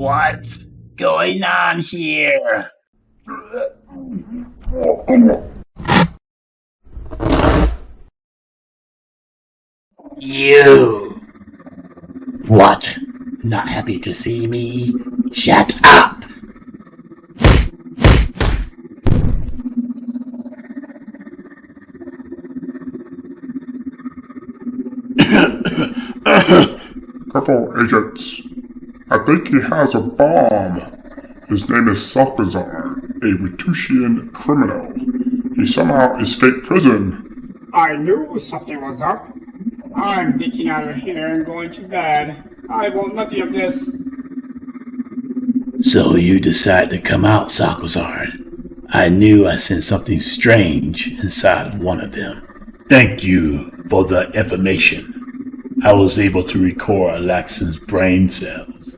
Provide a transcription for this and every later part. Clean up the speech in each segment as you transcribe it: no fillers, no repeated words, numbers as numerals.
What's going on here? You! What? Not happy to see me? Shut up! Careful, agents. I think he has a bomb. His name is Salazar, a Ritusian criminal. He somehow escaped prison. I knew something was up. I'm getting out of here and going to bed. I want nothing of this. So you decide to come out, Salazar. I knew I sensed something strange inside of one of them. Thank you for the information. I was able to record Alaxon's brain cells.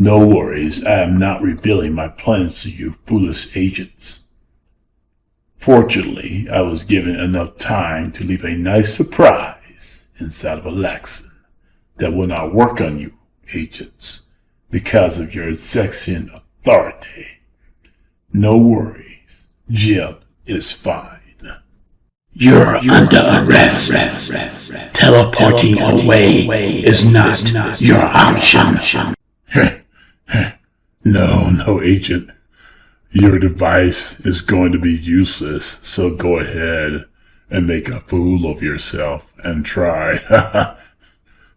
No worries, I am not revealing my plans to you foolish agents. Fortunately, I was given enough time to leave a nice surprise inside of Alaxon that will not work on you, agents, because of your Zexian authority. No worries, Jim is fine. You're under arrest. Teleporting away is not your option. No, agent. Your device is going to be useless, so go ahead and make a fool of yourself and try.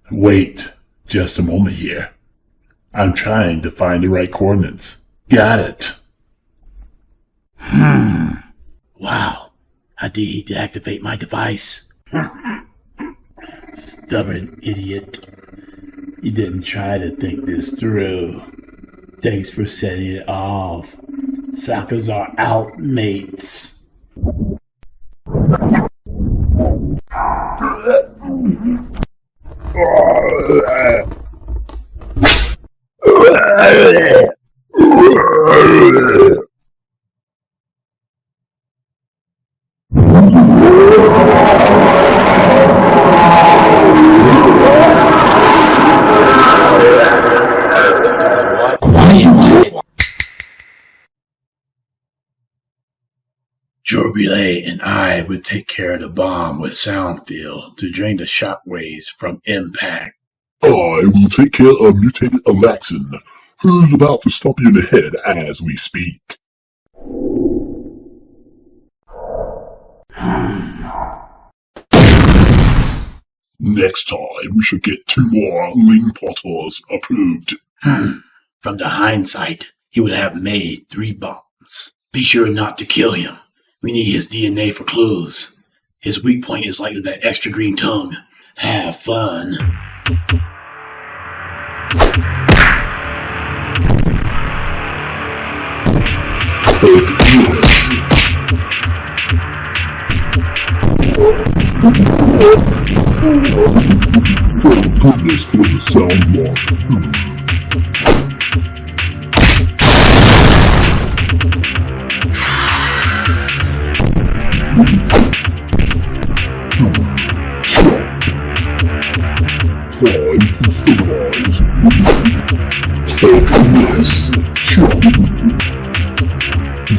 Wait just a moment here. I'm trying to find the right coordinates. Got it. Wow. How did he deactivate my device? Stubborn idiot. You didn't try to think this through. Thanks for setting it off. Salazar out, mates. Relay and I would take care of the bomb with sound field to drain the shockwaves from impact. I will take care of mutated Alaxon, who's about to stomp you in the head as we speak. Next time, we should get 2 more Ling Potters approved. From the hindsight, he would have made 3 bombs. Be sure not to kill him. We need his DNA for clues. His weak point is likely that extra green tongue. Have fun. Goodness for the sound loss. Time to civilize. Take this.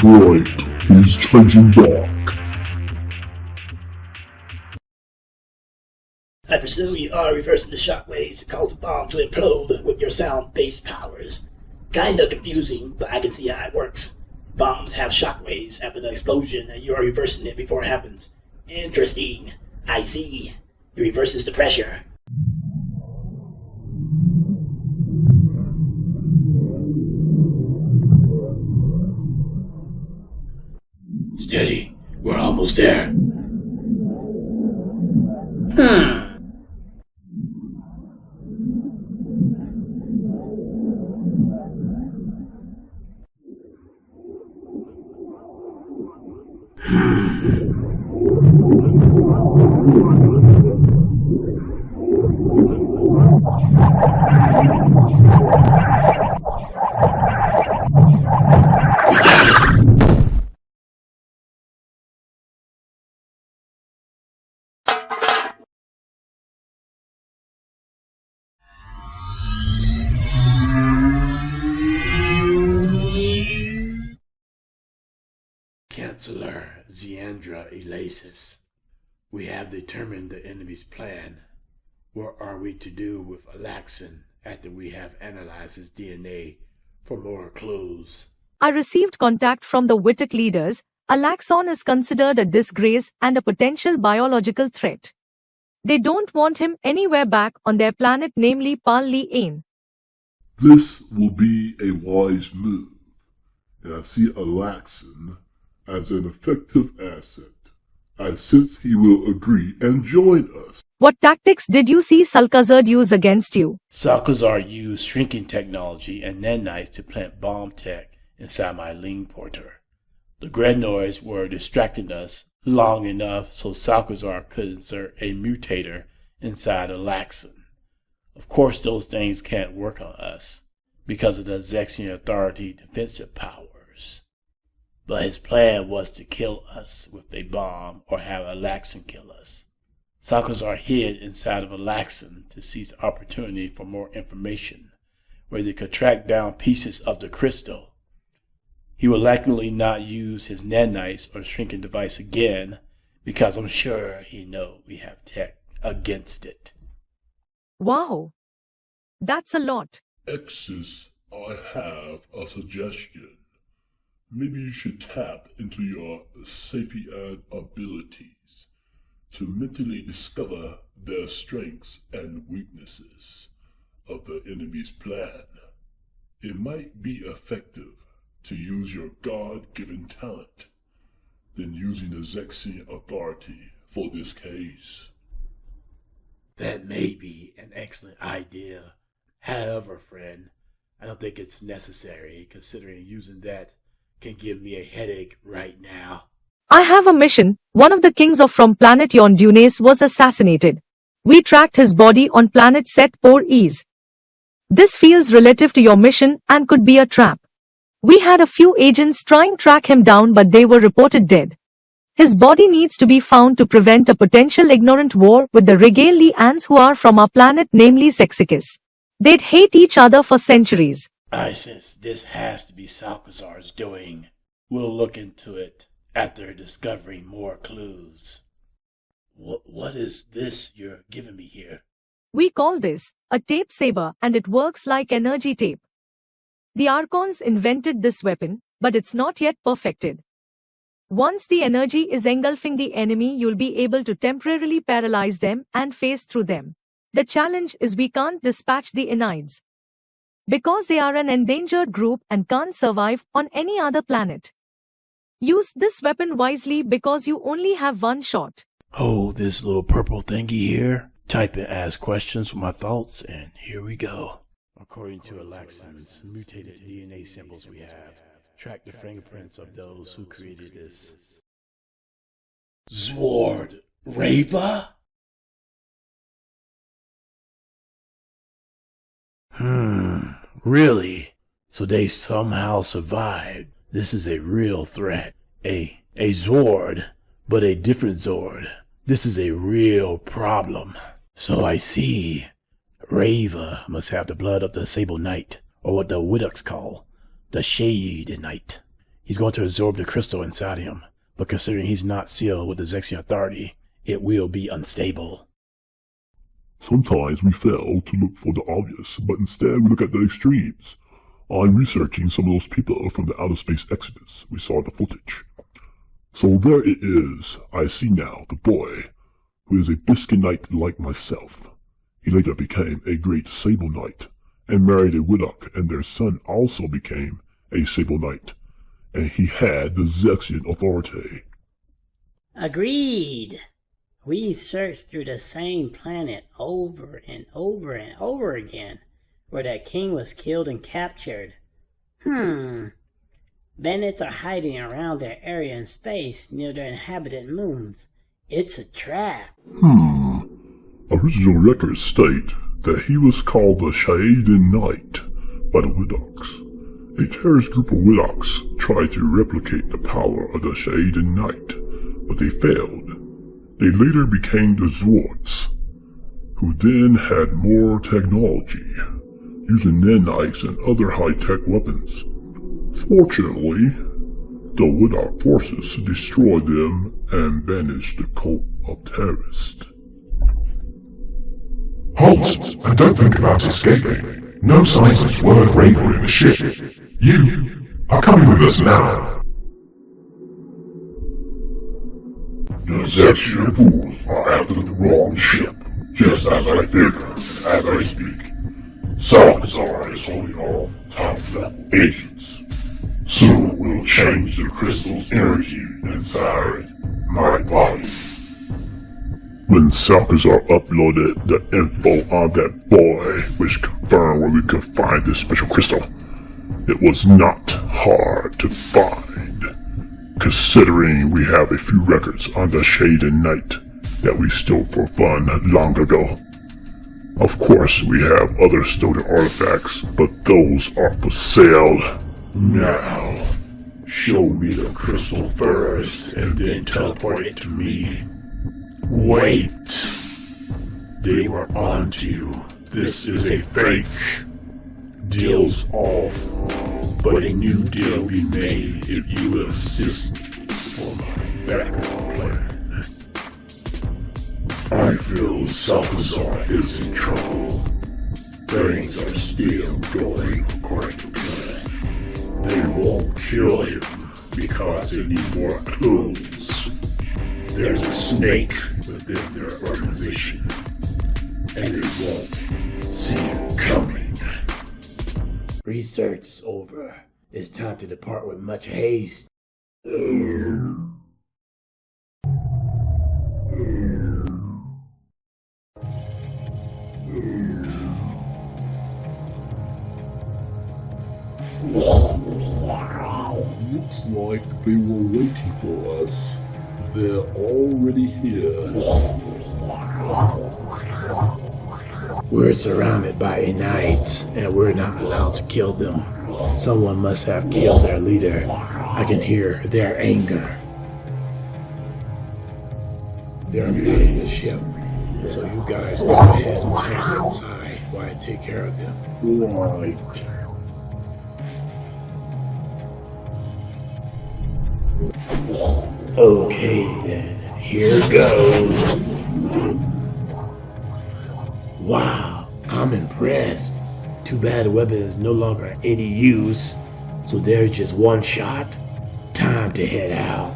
Right, he's changing back. I presume you are reversing the shockwaves to cause the bomb to implode with your sound-based powers. Kinda confusing, but I can see how it works. Bombs have shockwaves after the explosion and you are reversing it before it happens. Interesting. I see. It reverses the pressure. Steady. We're almost there. Chancellor Zeandra Elasis, we have determined the enemy's plan. What are we to do with Alaxin after we have analyzed his DNA for more clues? I received contact from the Witek leaders. Alaxon is considered a disgrace and a potential biological threat. They don't want him anywhere back on their planet, namely Pal-Li-Ain. This will be a wise move, and I see Alaxin as an effective asset. I sense he will agree and join us. What tactics did you see Salkazard use against you? Salkazar used shrinking technology and nanites to plant bomb tech inside my lean porter. The Grednoids were distracting us long enough so Salkazar could insert a mutator inside Alaxin. Of course, those things can't work on us because of the Zexian Authority defensive powers. But his plan was to kill us with a bomb or have Alaxin kill us. Salkazar hid inside of Alaxin to seize opportunity for more information, where they could track down pieces of the crystal. He will likely not use his nanites or shrinking device again, because I'm sure he knows we have tech against it. Wow, that's a lot. Exis, I have a suggestion. Maybe you should tap into your sapient abilities to mentally discover their strengths and weaknesses of the enemy's plan. It might be effective to use your God-given talent than using the Zexian Authority for this case. That may be an excellent idea. However, friend, I don't think it's necessary, considering using that can give me a headache right now. I have a mission. One of the kings of from planet Yondunes was assassinated. We tracked his body on planet Set Por Ease. This feels relative to your mission and could be a trap. We had a few agents trying to track him down, but they were reported dead. His body needs to be found to prevent a potential ignorant war with the Regale-Lians who are from our planet, namely Sexicus. They'd hate each other for centuries. I sense this has to be Salkazar's doing. We'll look into it after discovering more clues. What is this you're giving me here? We call this a tape saber, and it works like energy tape. The Archons invented this weapon, but it's not yet perfected. Once the energy is engulfing the enemy, you'll be able to temporarily paralyze them and phase through them. The challenge is we can't dispatch the Eneids, because they are an endangered group and can't survive on any other planet. Use this weapon wisely because you only have one shot. Oh, this little purple thingy here? Type and ask questions with my thoughts, and here we go. According to Alaxin's mutated DNA samples we have, track the fingerprints of those who created this. Zward Rava? Really? So they somehow survived. This is a real threat. A Zord, but a different Zord. This is a real problem. So I see. Rava must have the blood of the Sable Knight, or what the Widocks call the Shade Knight. He's going to absorb the crystal inside him, but considering he's not sealed with the Zexian Authority, it will be unstable. Sometimes we fail to look for the obvious, but instead we look at the extremes. I'm researching some of those people from the outer space exodus we saw in the footage. So there it is. I see now the boy, who is a Biscuit Knight like myself. He later became a great Sable Knight, and married a Widock, and their son also became a Sable Knight, and he had the Zexian Authority. Agreed. We searched through the same planet over and over and over again, where that king was killed and captured. Bandits are hiding around their area in space near their inhabited moons. It's a trap. Original records state that he was called the Shaden Knight by the Widocks. A terrorist group of Widocks tried to replicate the power of the Shaden Knight, but they failed. They later became the Zords, who then had more technology, using nanites and other high-tech weapons. Fortunately, though with our forces to destroy them and banish the cult of terrorists. Halt, and don't think about escaping. No scientists were braver in the ship. You are coming with us now. The Zephyr fools are after the wrong ship, just as I figure as I speak. Salazar is holding off top-level agents. Soon we'll change the crystal's energy inside my body. When Salazar uploaded the info on that boy, which confirmed where we could find this special crystal, it was not hard to find, considering we have a few records on the Shade and Knight that we stole for fun long ago. Of course, we have other stolen artifacts, but those are for sale. Now, show me the crystal first and then teleport it to me. Wait! They were onto you. This is a fake. Deal's off, but a new deal will be made if you will assist me for my backup plan. I feel Salazar is in trouble. Things are still going according to plan. They won't kill him because they need more clues. There's a snake within their organization, and they won't see it coming. Research is over. It's time to depart with much haste. Looks like they were waiting for us. They're already here. We're surrounded by Knights, and we're not allowed to kill them. Someone must have killed their leader. I can hear their anger. They're guarding the ship, so you guys go ahead and take inside while I take care of them. Right. Okay then, here goes. Wow, I'm impressed. Too bad the weapon is no longer any use, so there's just one shot. Time to head out.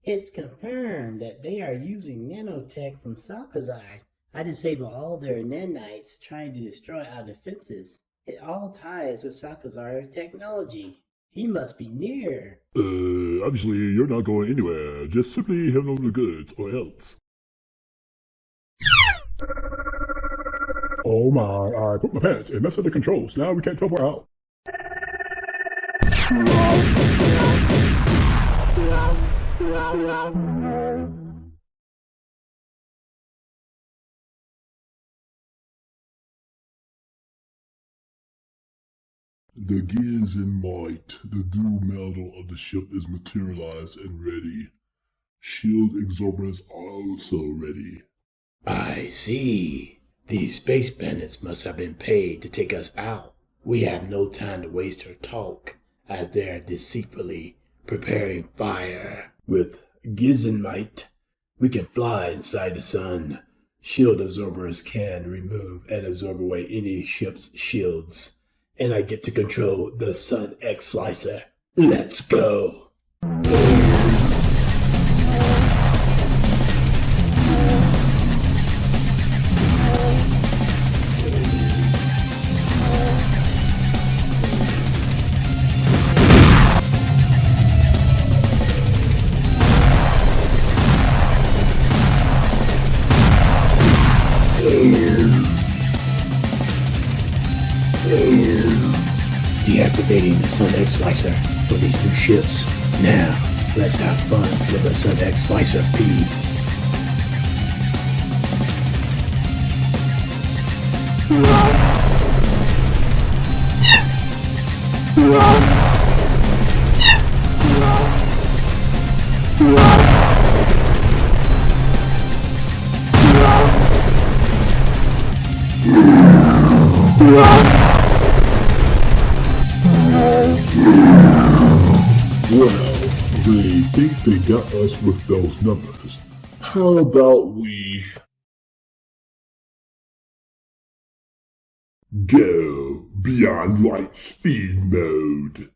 It's confirmed that they are using nanotech from Salazar. I disabled all their nanites trying to destroy our defenses. It all ties with Salazar's technology. He must be near. Obviously you're not going anywhere. Just simply hand over the goods, or else. Oh my, I put my pants and messed up the controls. Now we can't teleport out. The gears in might, the dual metal of the ship is materialized and ready. Shield exorbitants are also ready. I see. These space bandits must have been paid to take us out. We have no time to waste or talk, as they are deceitfully preparing fire. With Gizzenmite, we can fly inside the sun. Shield absorbers can remove and absorb away any ship's shields. And I get to control the Sun X Slicer. Let's go! Deactivating the Sun X Slicer for these new ships. Now, let's have fun with the Sun X Slicer feeds. Wow. think they got us with those numbers. How about we go beyond light speed mode?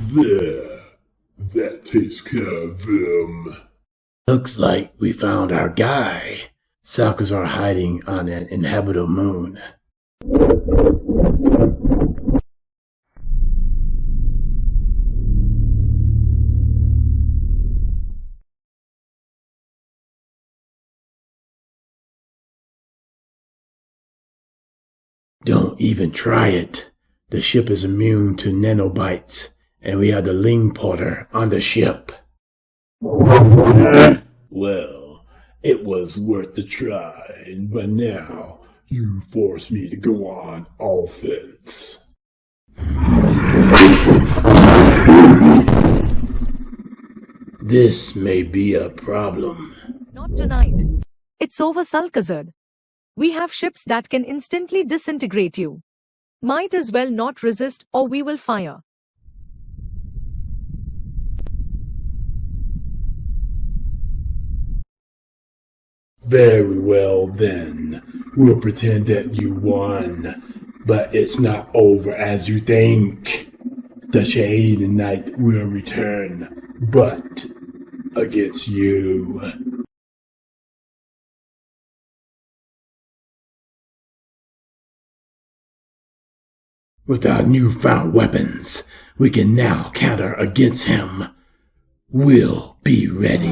There, that takes care of them. Looks like we found our guy. Salkazar hiding on an inhabitable moon. Don't even try it. The ship is immune to nanobites, and we have the Ling Porter on the ship. Well, it was worth the try, but now you force me to go on offense. This may be a problem. Not tonight. It's over, Salkazar. We have ships that can instantly disintegrate you. Might as well not resist or we will fire. Very well then. We'll pretend that you won. But it's not over as you think. The Shahid Knight will return, but against you. With our newfound weapons, we can now counter against him. We'll be ready.